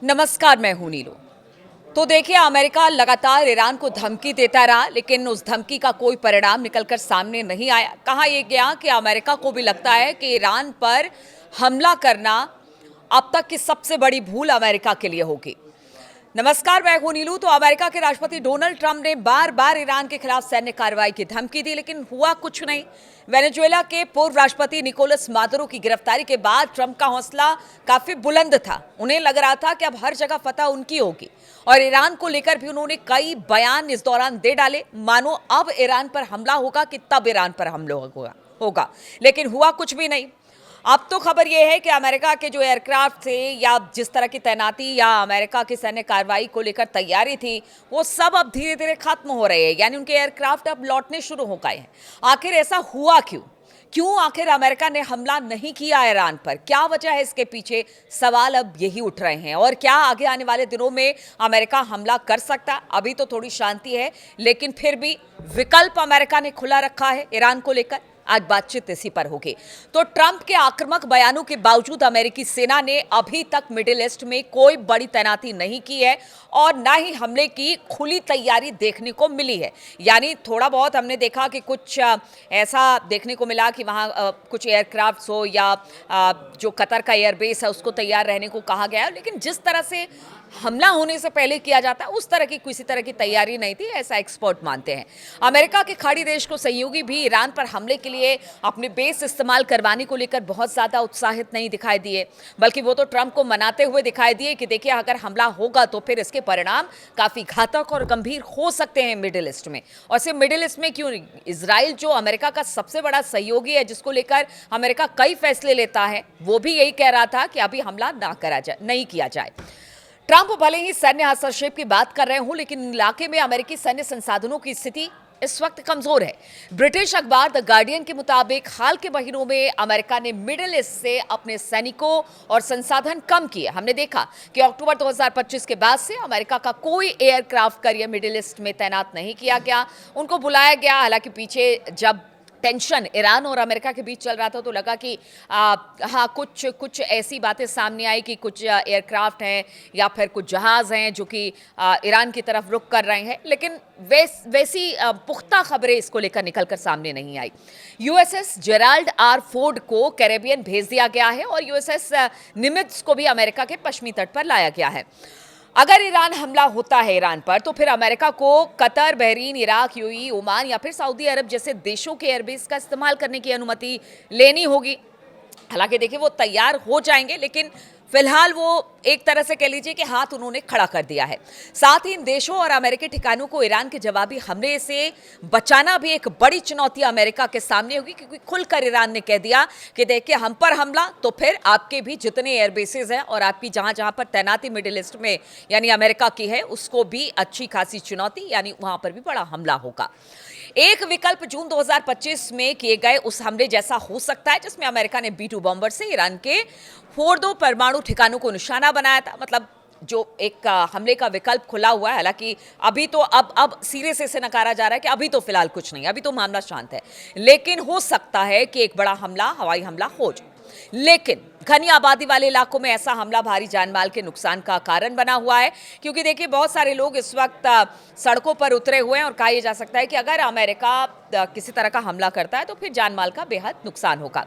नमस्कार, मैं हूं नीलू। तो देखिए, अमेरिका लगातार ईरान को धमकी देता रहा, लेकिन उस धमकी का कोई परिणाम निकलकर सामने नहीं आया। कहा यह गया कि अमेरिका को भी लगता है कि ईरान पर हमला करना अब तक की सबसे बड़ी भूल अमेरिका के लिए होगी। नमस्कार, मैं हूं नीलू। तो अमेरिका के राष्ट्रपति डोनाल्ड ट्रंप ने बार बार ईरान के खिलाफ सैन्य कार्रवाई की धमकी दी, लेकिन हुआ कुछ नहीं। वेनेजुएला के पूर्व राष्ट्रपति निकोलस मादुरो की गिरफ्तारी के बाद ट्रंप का हौसला काफी बुलंद था। उन्हें लग रहा था कि अब हर जगह फतह उनकी होगी, और ईरान को लेकर भी उन्होंने कई बयान इस दौरान दे डाले, मानो अब ईरान पर हमला होगा कि तब ईरान पर हमला होगा। लेकिन हुआ कुछ भी नहीं। अब तो खबर यह है कि अमेरिका के जो एयरक्राफ्ट थे या जिस तरह की तैनाती या अमेरिका की सैन्य कार्रवाई को लेकर तैयारी थी, वो सब अब धीरे धीरे खत्म हो रहे हैं। यानी उनके एयरक्राफ्ट अब लौटने शुरू हो गए हैं। आखिर ऐसा हुआ क्यों? क्यों आखिर अमेरिका ने हमला नहीं किया ईरान पर? क्या वजह है इसके पीछे? सवाल अब यही उठ रहे हैं। और क्या आगे आने वाले दिनों में अमेरिका हमला कर सकता? अभी तो थोड़ी शांति है, लेकिन फिर भी विकल्प अमेरिका ने खुला रखा है ईरान को लेकर। आज बातचीत इसी पर होगी। तो ट्रंप के आक्रामक बयानों के बावजूद अमेरिकी सेना ने अभी तक मिडिल ईस्ट में कोई बड़ी तैनाती नहीं की है, और ना ही हमले की खुली तैयारी देखने को मिली है। यानी थोड़ा बहुत हमने देखा कि कुछ ऐसा देखने को मिला कि वहाँ कुछ एयरक्राफ्ट्स हो या जो कतर का एयरबेस है उसको तैयार रहने को कहा गया है, लेकिन जिस तरह से हमला होने से पहले किया जाता है उस तरह की किसी तरह की तैयारी नहीं थी, ऐसा एक्सपर्ट मानते हैं। अमेरिका के खाड़ी देश को सहयोगी भी ईरान पर हमले के लिए अपने बेस इस्तेमाल करवाने को लेकर बहुत ज्यादा उत्साहित नहीं दिखाई दिए, बल्कि वो तो ट्रंप को मनाते हुए दिखाई दिए कि देखिए, अगर हमला होगा तो फिर इसके परिणाम काफी घातक और गंभीर हो सकते हैं मिडिल ईस्ट में। और सिर्फ मिडिल ईस्ट में क्यों, इजराइल जो अमेरिका का सबसे बड़ा सहयोगी है, जिसको लेकर अमेरिका कई फैसले लेता है, वो भी यही कह रहा था कि अभी हमला नहीं किया जाए। ट्रंप भले ही सैन्य हस्तक्षेप की बात कर रहे हों, लेकिन इलाके में अमेरिकी सैन्य संसाधनों की स्थिति इस वक्त कमजोर है। ब्रिटिश अखबार द गार्डियन के मुताबिक हाल के महीनों में अमेरिका ने मिडिल ईस्ट से अपने सैनिकों और संसाधन कम किए। हमने देखा कि अक्टूबर 2025 के बाद से अमेरिका का कोई एयरक्राफ्ट कैरियर मिडिल ईस्ट में तैनात नहीं किया गया, उनको बुलाया गया। हालांकि पीछे जब टेंशन ईरान और अमेरिका के बीच चल रहा था तो लगा कि हाँ, कुछ ऐसी बातें सामने आई कि कुछ एयरक्राफ्ट हैं या फिर कुछ जहाज़ हैं जो कि ईरान की तरफ रुख कर रहे हैं, लेकिन वैसी पुख्ता खबरें इसको लेकर निकलकर सामने नहीं आई। यूएसएस जेराल्ड आर फोर्ड को कैरेबियन भेज दिया गया है, और यूएसएस निमित्ज को भी अमेरिका के पश्चिमी तट पर लाया गया है। अगर ईरान हमला होता है ईरान पर, तो फिर अमेरिका को Qatar, Bahrain, Iraq, UAE, Oman या फिर सऊदी अरब जैसे देशों के एयरबेस का इस्तेमाल करने की अनुमति लेनी होगी। हालांकि देखिए, वो तैयार हो जाएंगे, लेकिन फिलहाल वो एक तरह से कह लीजिए कि हाथ उन्होंने खड़ा कर दिया है। साथ ही इन देशों और अमेरिकी ठिकानों को ईरान के जवाबी हमले से बचाना भी एक बड़ी चुनौती अमेरिका के सामने होगी, क्योंकि खुलकर ईरान ने कह दिया कि देखिए, हम पर हमला तो फिर आपके भी जितने एयरबेसेस हैं और आपकी जहां जहां पर तैनाती मिडिल ईस्ट में यानी अमेरिका की है, उसको भी अच्छी खासी चुनौती, यानी वहां पर भी बड़ा हमला होगा। एक विकल्प जून 2025 में किए गए उस हमले जैसा हो सकता है, जिसमें अमेरिका ने B-2 बॉम्बर से ईरान के फोर्दो परमाणु ठिकानों को निशाना बनाया था। मतलब जो एक हमले का विकल्प खुला हुआ है। हालांकि अभी तो अब सिरे से इसे नकारा जा रहा है कि अभी तो फिलहाल कुछ नहीं, अभी तो मामला शांत है, लेकिन हो सकता है कि एक बड़ा हमला, हवाई हमला हो जाए। लेकिन घनी आबादी वाले इलाकों में ऐसा हमला भारी जानमाल के नुकसान का कारण बना हुआ है, क्योंकि देखिए, बहुत सारे लोग इस वक्त सड़कों पर उतरे हुए हैं, और कहा यह जा सकता है कि अगर अमेरिका किसी तरह का हमला करता है तो फिर जानमाल का बेहद नुकसान होगा।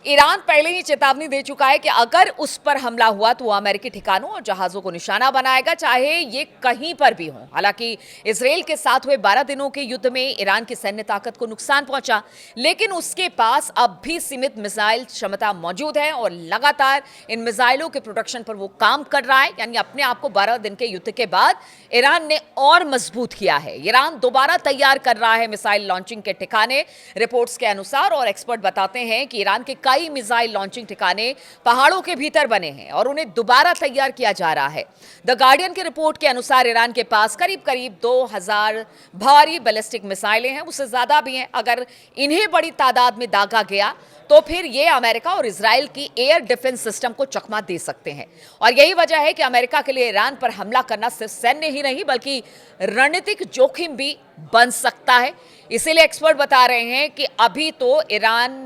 ईरान पहले ही चेतावनी दे चुका है कि अगर उस पर हमला हुआ तो वो अमेरिकी ठिकानों और जहाजों को निशाना बनाएगा, चाहे ये कहीं पर भी हो। हालांकि इजराइल के साथ हुए 12 दिनों के युद्ध में ईरान की सैन्य ताकत को नुकसान पहुंचा, लेकिन उसके पास अब भी सीमित मिसाइल क्षमता मौजूद है, और लगातार इन मिसाइलों के प्रोडक्शन पर वो काम कर रहा है। यानी अपने आप को 12 दिन के युद्ध के बाद ईरान ने और मजबूत किया है। ईरान दोबारा तैयार कर रहा है मिसाइल लॉन्चिंग के ठिकाने, रिपोर्ट्स के अनुसार, और एक्सपर्ट बताते हैं कि ईरान के कई मिसाइल लॉन्चिंग ठिकाने पहाड़ों के भीतर बने हैं और उन्हें दोबारा तैयार किया जा रहा है। द गार्डियन की रिपोर्ट के अनुसार ईरान के पास करीब करीब 2000 भारी बैलिस्टिक मिसाइलें हैं, उससे ज्यादा भी हैं। अगर इन्हें बड़ी तादाद में दागा गया तो फिर ये अमेरिका और इजराइल की एयर डिफेंस सिस्टम को चकमा दे सकते हैं। और यही वजह है कि अमेरिका के लिए ईरान पर हमला करना सिर्फ सैन्य ही नहीं बल्कि रणनीतिक जोखिम भी बन सकता है। इसीलिए एक्सपर्ट बता रहे हैं कि अभी तो ईरान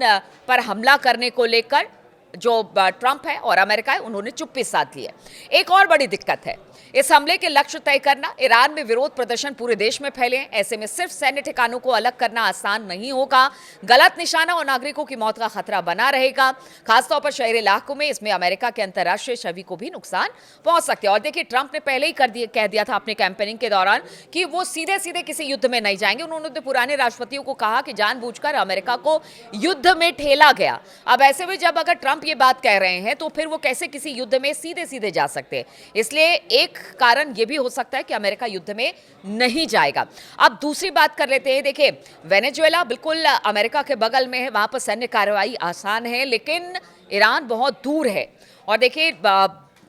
पर हमला करने को लेकर जो ट्रंप है और अमेरिका है उन्होंने चुप्पी साध ली है। एक और बड़ी दिक्कत है, इस हमले के लक्ष्य तय करना। ईरान में विरोध प्रदर्शन पूरे देश में फैले हैं, ऐसे में सिर्फ सैन्य ठिकानों को अलग करना आसान नहीं होगा। गलत निशाना और नागरिकों की मौत का खतरा बना रहेगा, खासतौर पर शहरी इलाकों में। इसमें अमेरिका के अंतर्राष्ट्रीय छवि को भी नुकसान पहुंच सकते हैं। और देखिए, ट्रंप ने पहले ही कह दिया था अपने कैंपेनिंग के दौरान कि वो सीधे सीधे किसी युद्ध में नहीं जाएंगे। उन्होंने पुराने राष्ट्रपतियों को कहा कि जानबूझकर अमेरिका को युद्ध में ठेला गया। अब ऐसे में जब अगर ट्रंप ये बात कह रहे हैं तो फिर वो कैसे किसी युद्ध में सीधे सीधे जा सकते हैं। इसलिए एक कारण यह भी हो सकता है कि अमेरिका युद्ध में नहीं जाएगा। अब दूसरी बात कर लेते हैं। देखिए, वेनेजुएला बिल्कुल अमेरिका के बगल में है, वहां पर सैन्य कार्रवाई आसान है, लेकिन ईरान बहुत दूर है। और देखिए,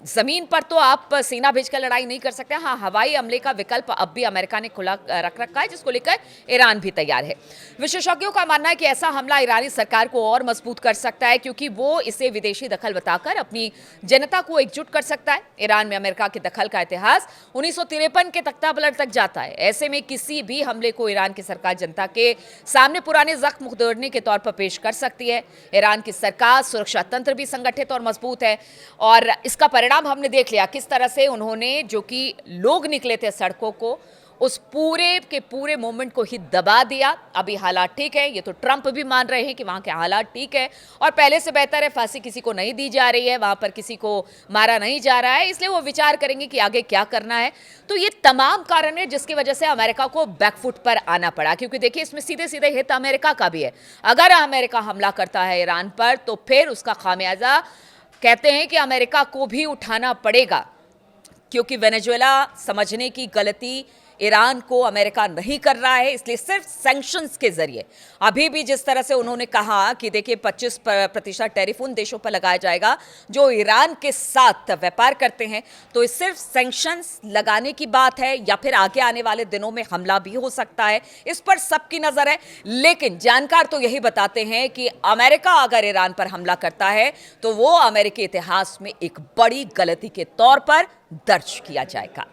जमीन पर तो आप सेना भेजकर लड़ाई नहीं कर सकते। हाँ, हवाई हमले का विकल्प अब भी अमेरिका ने खुला रख रखा है, जिसको लेकर ईरान भी तैयार है। विशेषज्ञों का मानना है कि ऐसा हमला ईरानी सरकार को और मजबूत कर सकता है, क्योंकि वो इसे विदेशी दखल बताकर अपनी जनता को एकजुट कर सकता है। ईरान में अमेरिका के दखल का इतिहास 1953 के तख्तापलट तक जाता है। ऐसे में किसी भी हमले को ईरान की सरकार जनता के सामने पुराने जख्म उधेड़ने के तौर पर पेश कर सकती है। ईरान की सरकार सुरक्षा तंत्र भी संगठित और मजबूत है, और इसका परिणाम हमने देख लिया किस तरह से उन्होंने, जो कि लोग निकले थे सड़कों को, उस पूरे के पूरे मूवमेंट को ही दबा दिया। अभी हालात ठीक है, ये तो ट्रंप भी मान रहे हैं कि वहां के हालात ठीक है और पहले से बेहतर है। फांसी किसी को नहीं दी जा रही है, वहां पर किसी को मारा नहीं जा रहा है, इसलिए वो विचार करेंगे कि आगे क्या करना है। तो ये तमाम कारण है जिसकी वजह से अमेरिका को बैकफुट पर आना पड़ा, क्योंकि देखिए, इसमें सीधे सीधे हित अमेरिका का भी है। अगर अमेरिका हमला करता है ईरान पर तो फिर उसका खामियाजा कहते हैं कि अमेरिका को भी उठाना पड़ेगा, क्योंकि वेनेजुएला समझने की गलती ईरान को अमेरिका नहीं कर रहा है। इसलिए सिर्फ सैंक्शंस के जरिए, अभी भी जिस तरह से उन्होंने कहा कि देखिए 25% टैरिफ उन देशों पर लगाया जाएगा जो ईरान के साथ व्यापार करते हैं, तो सिर्फ सैंक्शंस लगाने की बात है या फिर आगे आने वाले दिनों में हमला भी हो सकता है, इस पर सबकी नजर है। लेकिन जानकार तो यही बताते हैं कि अमेरिका अगर ईरान पर हमला करता है तो वो अमेरिकी इतिहास में एक बड़ी गलती के तौर पर दर्ज किया जाएगा।